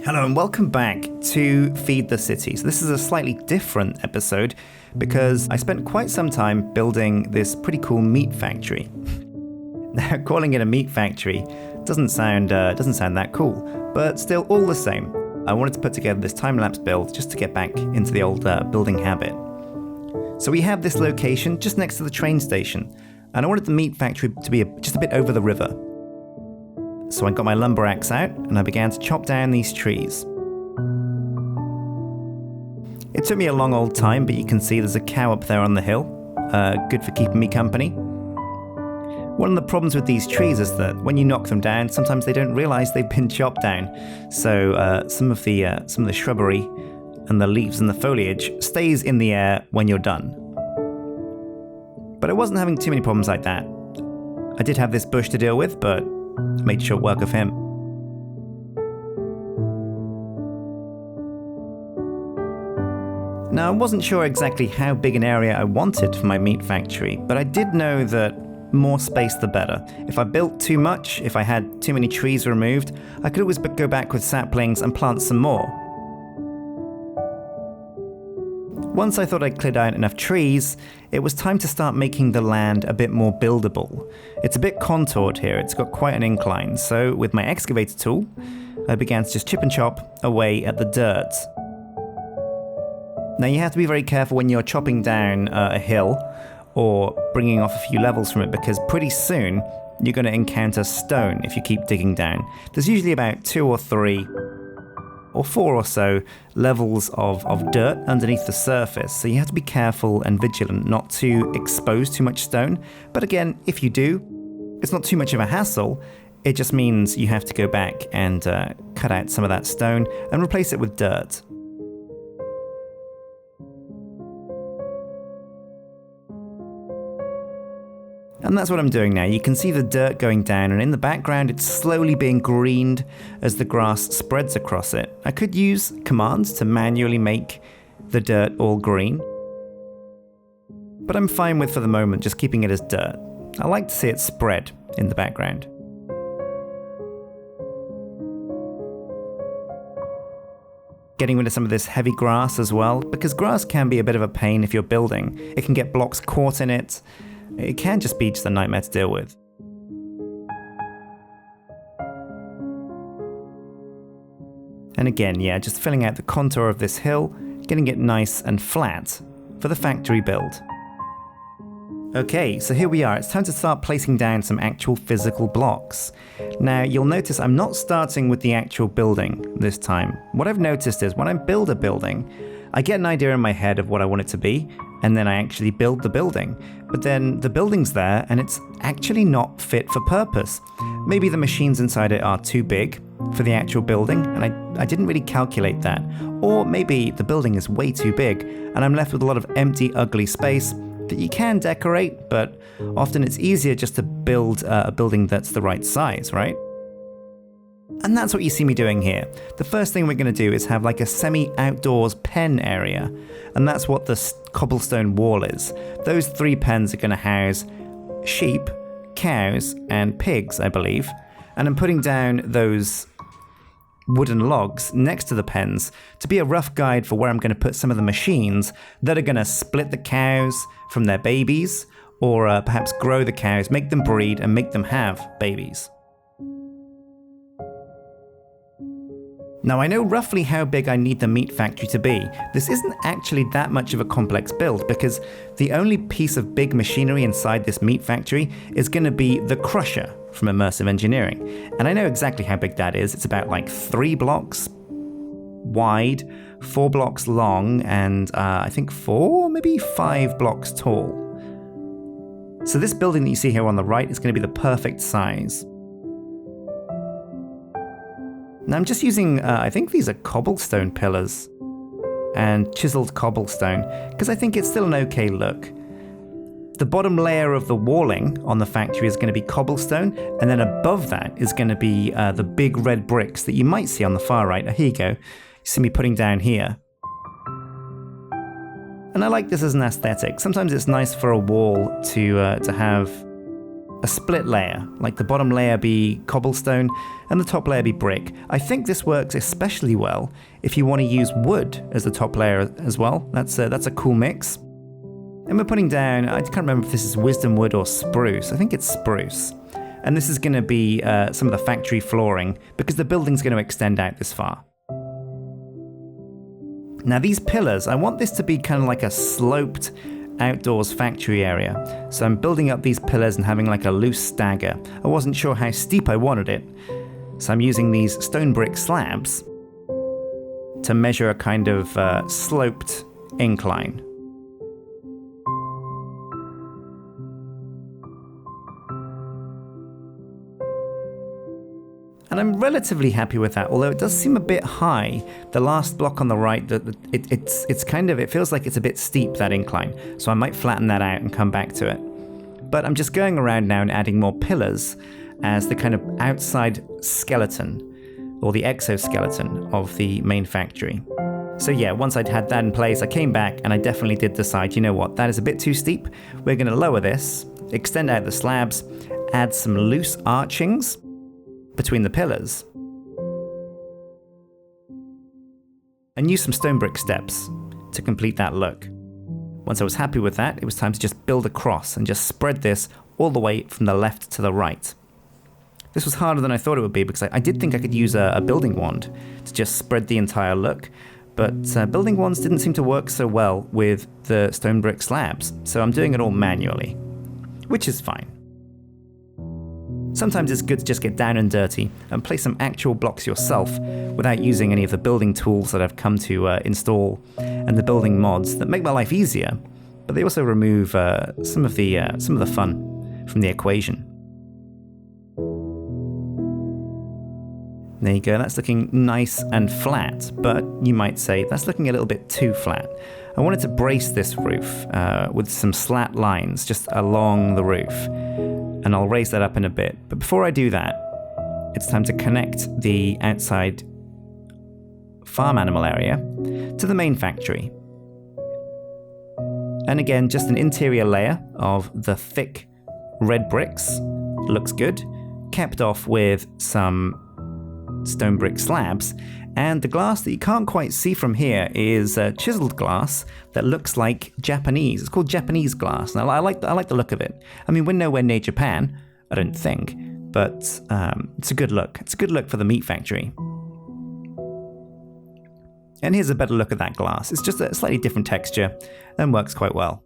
Hello and welcome back to Feed the City. So this is a slightly different episode because I spent quite some time building this pretty cool meat factory. Now, calling it a meat factory doesn't sound that cool, but still all the same, I wanted to put together this time-lapse build just to get back into the old building habit. So we have this location just next to the train station, and I wanted the meat factory to be just a bit over the river. So I got my lumber axe out and I began to chop down these trees. It took me a long old time, but you can see there's a cow up there on the hill. Good for keeping me company. One of the problems with these trees is that when you knock them down, sometimes they don't realize they've been chopped down. So some of the shrubbery and the leaves and the foliage stays in the air when you're done. But I wasn't having too many problems like that. I did have this bush to deal with, but I made short work of him. Now, I wasn't sure exactly how big an area I wanted for my meat factory, but I did know that more space the better. If I built too much, if I had too many trees removed, I could always go back with saplings and plant some more. Once I thought I'd cleared out enough trees, it was time to start making the land a bit more buildable. It's a bit contoured here, it's got quite an incline, so with my excavator tool, I began to just chip and chop away at the dirt. Now you have to be very careful when you're chopping down a hill or bringing off a few levels from it, because pretty soon you're going to encounter stone if you keep digging down. There's usually about 2 or 3 or 4 or so levels of dirt underneath the surface, so you have to be careful and vigilant not to expose too much stone. But again, if you do, it's not too much of a hassle. It just means you have to go back and cut out some of that stone and replace it with dirt. And that's what I'm doing now. You can see the dirt going down, and in the background it's slowly being greened as the grass spreads across it. I could use commands to manually make the dirt all green, but I'm fine with, for the moment, just keeping it as dirt. I like to see it spread in the background. Getting rid of some of this heavy grass as well, because grass can be a bit of a pain if you're building. It can get blocks caught in it. It can just be a nightmare to deal with. And again, yeah, just filling out the contour of this hill, getting it nice and flat for the factory build. Okay, so here we are. It's time to start placing down some actual physical blocks. Now, you'll notice I'm not starting with the actual building this time. What I've noticed is when I build a building, I get an idea in my head of what I want it to be, and then I actually build the building. But then the building's there, and it's actually not fit for purpose. Maybe the machines inside it are too big for the actual building, and I didn't really calculate that. Or maybe the building is way too big, and I'm left with a lot of empty, ugly space that you can decorate, but often it's easier just to build a building that's the right size, right? And that's what you see me doing here. The first thing we're going to do is have like a semi-outdoors pen area, and that's what the cobblestone wall is. Those 3 pens are going to house sheep, cows, and pigs, I believe. And I'm putting down those wooden logs next to the pens to be a rough guide for where I'm going to put some of the machines that are going to split the cows from their babies, or perhaps grow the cows, make them breed, and make them have babies. Now, I know roughly how big I need the meat factory to be. This isn't actually that much of a complex build, because the only piece of big machinery inside this meat factory is going to be the crusher from Immersive Engineering. And I know exactly how big that is. It's about like 3 blocks wide, 4 blocks long, and I think 4, maybe 5 blocks tall. So this building that you see here on the right is going to be the perfect size. Now I'm just using, I think these are cobblestone pillars and chiseled cobblestone, because I think it's still an okay look. The bottom layer of the walling on the factory is going to be cobblestone, and then above that is going to be the big red bricks that you might see on the far right. Here you go. You see me putting down here. And I like this as an aesthetic. Sometimes it's nice for a wall to have a split layer, like the bottom layer be cobblestone and the top layer be brick. I think this works especially well if you want to use wood as the top layer as well. That's a cool mix. And we're putting down, I can't remember if this is wisdom wood or spruce. I think it's spruce. And this is going to be some of the factory flooring because the building's going to extend out this far. Now these pillars, I want this to be kind of like a sloped outdoors factory area. So I'm building up these pillars and having like a loose stagger. I wasn't sure how steep I wanted it. So I'm using these stone brick slabs to measure a kind of sloped incline. And I'm relatively happy with that, although it does seem a bit high. The last block on the right, it feels like it's a bit steep, that incline. So I might flatten that out and come back to it. But I'm just going around now and adding more pillars as the kind of outside skeleton, or the exoskeleton of the main factory. So yeah, once I'd had that in place, I came back and I definitely did decide, you know what, that is a bit too steep. We're going to lower this, extend out the slabs, add some loose archings between the pillars, and use some stone brick steps to complete that look. Once I was happy with that, it was time to just build across and just spread this all the way from the left to the right. This was harder than I thought it would be because I did think I could use a building wand to just spread the entire look, but building wands didn't seem to work so well with the stone brick slabs, so I'm doing it all manually, which is fine. Sometimes it's good to just get down and dirty and place some actual blocks yourself without using any of the building tools that I've come to install and the building mods that make my life easier, but they also remove some of the fun from the equation. There you go, that's looking nice and flat, but you might say that's looking a little bit too flat. I wanted to brace this roof with some slat lines just along the roof. And I'll raise that up in a bit. But before I do that, it's time to connect the outside farm animal area to the main factory. And again, just an interior layer of the thick red bricks. Looks good. Capped off with some stone brick slabs. And the glass that you can't quite see from here is chiseled glass that looks like Japanese. It's called Japanese glass, and I like the look of it. I mean, we're nowhere near Japan, I don't think, but it's a good look. It's a good look for the meat factory. And here's a better look at that glass. It's just a slightly different texture and works quite well.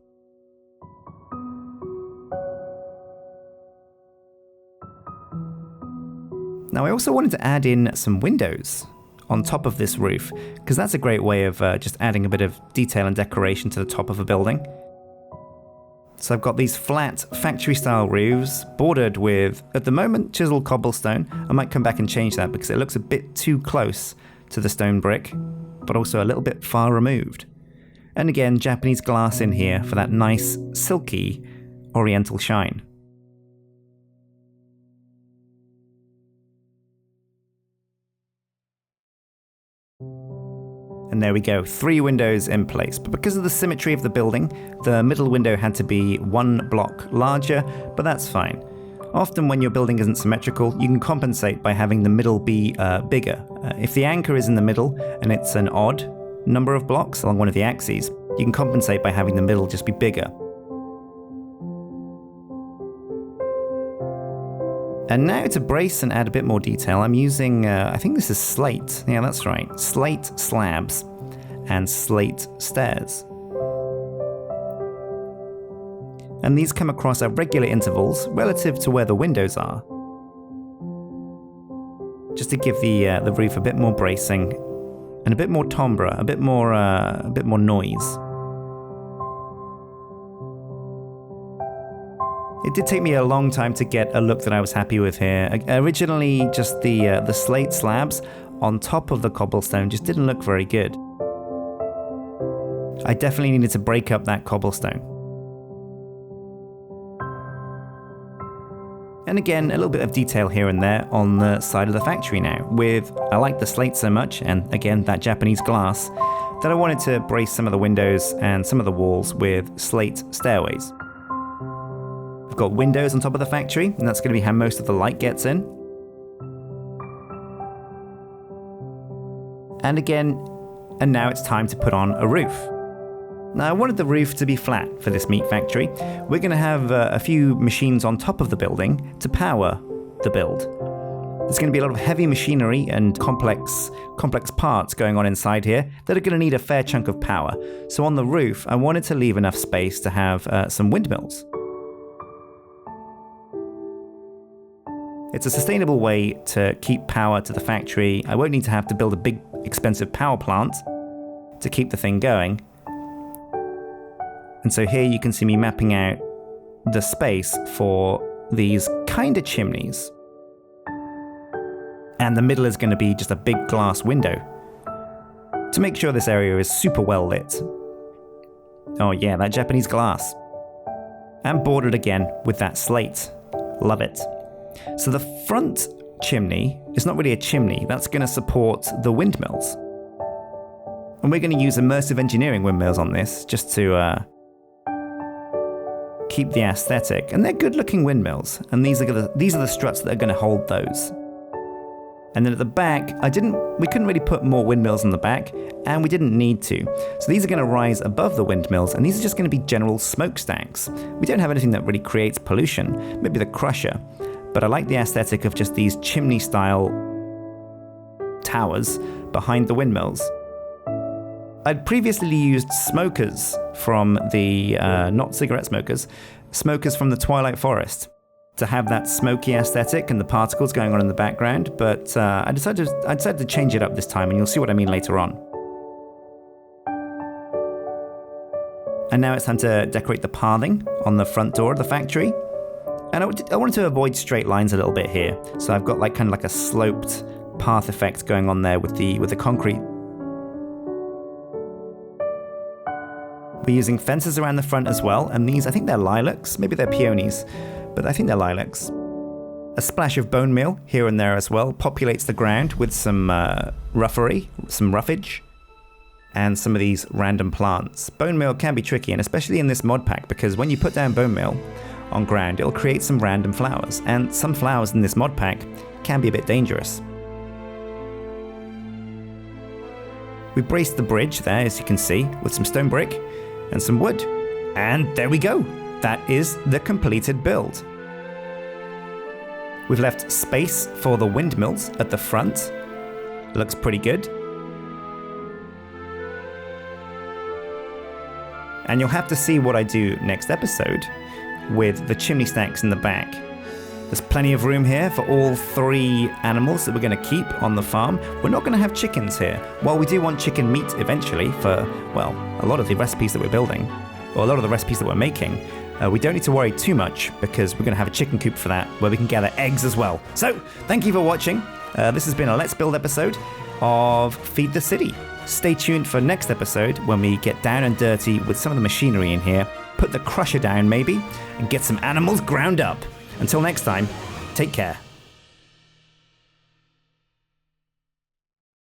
Now, I also wanted to add in some windows on top of this roof, because that's a great way of just adding a bit of detail and decoration to the top of a building. So I've got these flat factory-style roofs bordered with, at the moment, chiseled cobblestone. I might come back and change that because it looks a bit too close to the stone brick, but also a little bit far removed. And again, Japanese glass in here for that nice, silky, oriental shine. And there we go, 3 windows in place. But because of the symmetry of the building, the middle window had to be 1 block larger, but that's fine. Often when your building isn't symmetrical, you can compensate by having the middle be bigger. If the anchor is in the middle and it's an odd number of blocks along one of the axes, you can compensate by having the middle just be bigger. And now to brace and add a bit more detail, I'm using, I think this is slate. Yeah, that's right. Slate slabs and slate stairs. And these come across at regular intervals relative to where the windows are. Just to give the roof a bit more bracing and a bit more timbre, a bit more noise. It did take me a long time to get a look that I was happy with here. Originally, just the slate slabs on top of the cobblestone just didn't look very good. I definitely needed to break up that cobblestone. And again, a little bit of detail here and there on the side of the factory now. I like the slate so much, and again, that Japanese glass, that I wanted to brace some of the windows and some of the walls with slate stairways. We've got windows on top of the factory, and that's going to be how most of the light gets in. And now it's time to put on a roof. Now, I wanted the roof to be flat for this meat factory. We're going to have a few machines on top of the building to power the build. There's going to be a lot of heavy machinery and complex parts going on inside here that are going to need a fair chunk of power. So on the roof, I wanted to leave enough space to have some windmills. It's a sustainable way to keep power to the factory. I won't need to have to build a big, expensive power plant to keep the thing going. And so here you can see me mapping out the space for these kind of chimneys. And the middle is going to be just a big glass window to make sure this area is super well lit. Oh yeah, that Japanese glass. And bordered again with that slate. Love it. So the front chimney is not really a chimney. That's going to support the windmills. And we're going to use immersive engineering windmills on this just to keep the aesthetic. And they're good looking windmills. And these are the struts that are going to hold those. And then at the back, we couldn't really put more windmills on the back, and we didn't need to. So these are going to rise above the windmills, and these are just going to be general smokestacks. We don't have anything that really creates pollution, maybe the crusher, but I like the aesthetic of just these chimney-style towers behind the windmills. I'd previously used smokers from the, not cigarette smokers from the Twilight Forest, to have that smoky aesthetic and the particles going on in the background, but I decided to change it up this time, and you'll see what I mean later on. And now it's time to decorate the pathing on the front door of the factory. And I wanted to avoid straight lines a little bit here, so I've got kind of like a sloped path effect going on there with the concrete. We're using fences around the front as well, and these, I think they're lilacs, maybe they're peonies, but I think they're lilacs. A splash of bone meal here and there as well populates the ground with some roughage, and some of these random plants. Bone meal can be tricky, and especially in this mod pack, because when you put down bone meal on ground, it'll create some random flowers, and some flowers in this mod pack can be a bit dangerous. We braced the bridge there, as you can see, with some stone brick and some wood. And there we go. That is the completed build. We've left space for the windmills at the front. Looks pretty good. And you'll have to see what I do next episode with the chimney stacks in the back. There's plenty of room here for all 3 animals that we're going to keep on the farm. We're not going to have chickens here. While we do want chicken meat eventually for, well, a lot of the recipes that we're building, or a lot of the recipes that we're making, we don't need to worry too much, because we're going to have a chicken coop for that, where we can gather eggs as well. So, thank you for watching. This has been a Let's Build episode of Feed the City. Stay tuned for next episode when we get down and dirty with some of the machinery in here, put the crusher down maybe, and get some animals ground up. Until next time, take care.